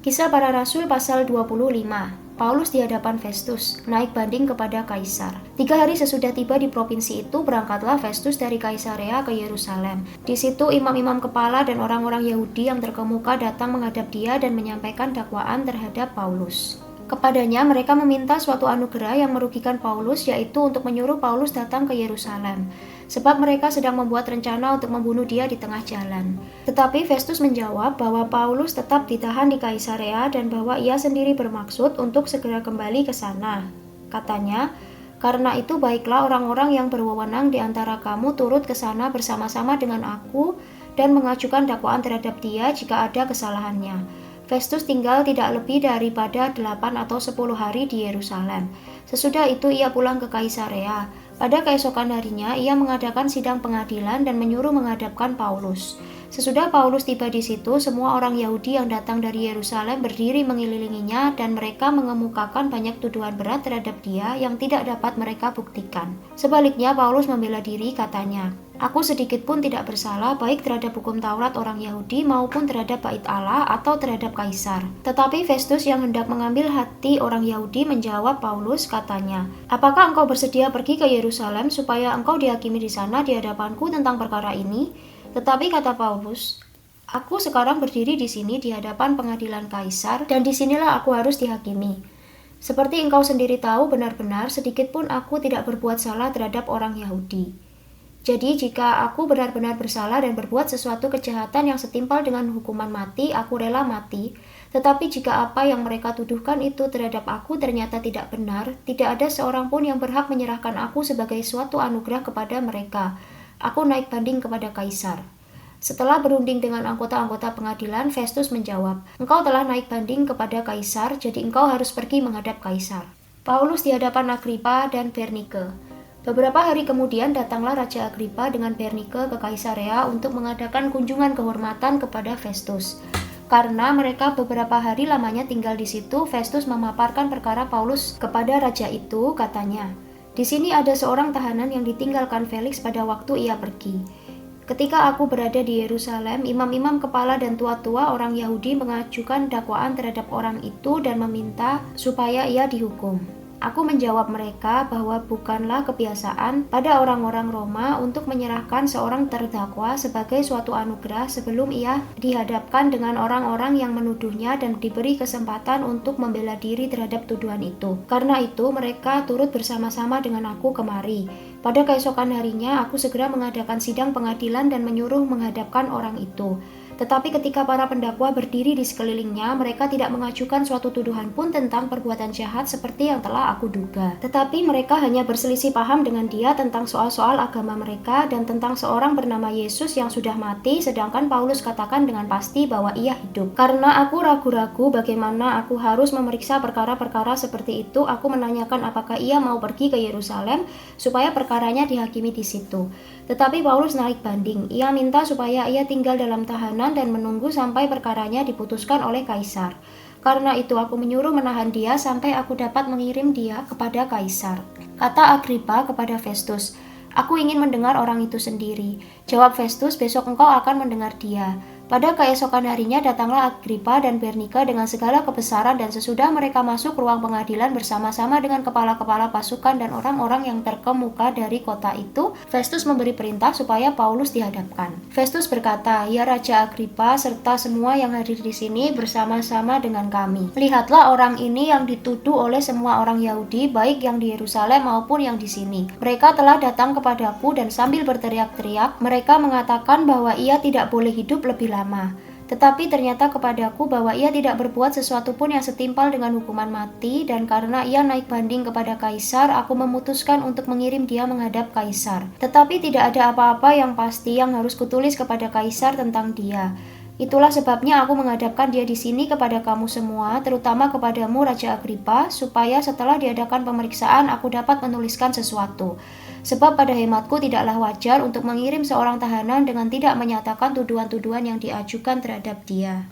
Kisah Para Rasul pasal 25. Paulus di hadapan Festus, naik banding kepada Kaisar. 3 hari sesudah tiba di provinsi itu, berangkatlah Festus dari Kaisarea ke Yerusalem. Di situ imam-imam kepala dan orang-orang Yahudi yang terkemuka datang menghadap dia dan menyampaikan dakwaan terhadap Paulus. Kepadanya mereka meminta suatu anugerah yang merugikan Paulus, yaitu untuk menyuruh Paulus datang ke Yerusalem, sebab mereka sedang membuat rencana untuk membunuh dia di tengah jalan. Tetapi Festus menjawab bahwa Paulus tetap ditahan di Kaisarea dan bahwa ia sendiri bermaksud untuk segera kembali ke sana. Katanya, "Karena itu baiklah orang-orang yang berwenang di antara kamu turut ke sana bersama-sama dengan aku dan mengajukan dakwaan terhadap dia jika ada kesalahannya." Festus tinggal tidak lebih daripada 8 atau 10 hari di Yerusalem. Sesudah itu ia pulang ke Kaisarea. Pada keesokan harinya ia mengadakan sidang pengadilan dan menyuruh menghadapkan Paulus. Sesudah Paulus tiba di situ, semua orang Yahudi yang datang dari Yerusalem berdiri mengelilinginya dan mereka mengemukakan banyak tuduhan berat terhadap dia yang tidak dapat mereka buktikan. Sebaliknya Paulus membela diri, katanya, "Aku sedikit pun tidak bersalah baik terhadap hukum Taurat orang Yahudi maupun terhadap bait Allah atau terhadap Kaisar." Tetapi Festus yang hendak mengambil hati orang Yahudi menjawab Paulus, katanya, "Apakah engkau bersedia pergi ke Yerusalem supaya engkau dihakimi di sana di hadapanku tentang perkara ini?" Tetapi kata Paulus, "Aku sekarang berdiri di sini di hadapan pengadilan Kaisar dan disinilah aku harus dihakimi. Seperti engkau sendiri tahu benar-benar sedikit pun aku tidak berbuat salah terhadap orang Yahudi. Jadi jika aku benar-benar bersalah dan berbuat sesuatu kejahatan yang setimpal dengan hukuman mati, aku rela mati. Tetapi jika apa yang mereka tuduhkan itu terhadap aku ternyata tidak benar, tidak ada seorang pun yang berhak menyerahkan aku sebagai suatu anugerah kepada mereka. Aku naik banding kepada Kaisar." Setelah berunding dengan anggota-anggota pengadilan, Festus menjawab, "Engkau telah naik banding kepada Kaisar, jadi engkau harus pergi menghadap Kaisar." Paulus di hadapan Agripa dan Bernike. Beberapa hari kemudian datanglah Raja Agripa dengan Bernike ke Kaisarea untuk mengadakan kunjungan kehormatan kepada Festus. Karena mereka beberapa hari lamanya tinggal di situ, Festus memaparkan perkara Paulus kepada raja itu, katanya, "Di sini ada seorang tahanan yang ditinggalkan Felix pada waktu ia pergi. Ketika aku berada di Yerusalem, imam-imam kepala dan tua-tua orang Yahudi mengajukan dakwaan terhadap orang itu dan meminta supaya ia dihukum. Aku menjawab mereka bahwa bukanlah kebiasaan pada orang-orang Roma untuk menyerahkan seorang terdakwa sebagai suatu anugerah sebelum ia dihadapkan dengan orang-orang yang menuduhnya dan diberi kesempatan untuk membela diri terhadap tuduhan itu. Karena itu mereka turut bersama-sama dengan aku kemari. Pada keesokan harinya aku segera mengadakan sidang pengadilan dan menyuruh menghadapkan orang itu. Tetapi ketika para pendakwa berdiri di sekelilingnya, mereka tidak mengajukan suatu tuduhan pun tentang perbuatan jahat seperti yang telah aku duga. Tetapi mereka hanya berselisih paham dengan dia tentang soal-soal agama mereka dan tentang seorang bernama Yesus yang sudah mati, sedangkan Paulus katakan dengan pasti bahwa ia hidup. Karena aku ragu-ragu bagaimana aku harus memeriksa perkara-perkara seperti itu, aku menanyakan apakah ia mau pergi ke Yerusalem supaya perkaranya dihakimi di situ. Tetapi Paulus naik banding. Ia minta supaya ia tinggal dalam tahanan dan menunggu sampai perkaranya diputuskan oleh Kaisar. Karena itu aku menyuruh menahan dia sampai aku dapat mengirim dia kepada Kaisar. Kata Agripa kepada Festus, "Aku ingin mendengar orang itu sendiri." Jawab Festus, "Besok engkau akan mendengar dia." Pada keesokan harinya datanglah Agripa dan Bernike dengan segala kebesaran dan sesudah mereka masuk ruang pengadilan bersama-sama dengan kepala-kepala pasukan dan orang-orang yang terkemuka dari kota itu, Festus memberi perintah supaya Paulus dihadapkan. Festus berkata, "Ya Raja Agripa serta semua yang hadir di sini bersama-sama dengan kami. Lihatlah orang ini yang dituduh oleh semua orang Yahudi, baik yang di Yerusalem maupun yang di sini. Mereka telah datang kepadaku dan sambil berteriak-teriak, mereka mengatakan bahwa ia tidak boleh hidup lebih lama. Tetapi ternyata kepadaku bahwa ia tidak berbuat sesuatu pun yang setimpal dengan hukuman mati, dan karena ia naik banding kepada Kaisar, aku memutuskan untuk mengirim dia menghadap Kaisar. Tetapi tidak ada apa-apa yang pasti yang harus kutulis kepada Kaisar tentang dia. Itulah sebabnya aku menghadapkan dia di sini kepada kamu semua, terutama kepadamu Raja Agripa, supaya setelah diadakan pemeriksaan aku dapat menuliskan sesuatu. Sebab pada hematku tidaklah wajar untuk mengirim seorang tahanan dengan tidak menyatakan tuduhan-tuduhan yang diajukan terhadap dia."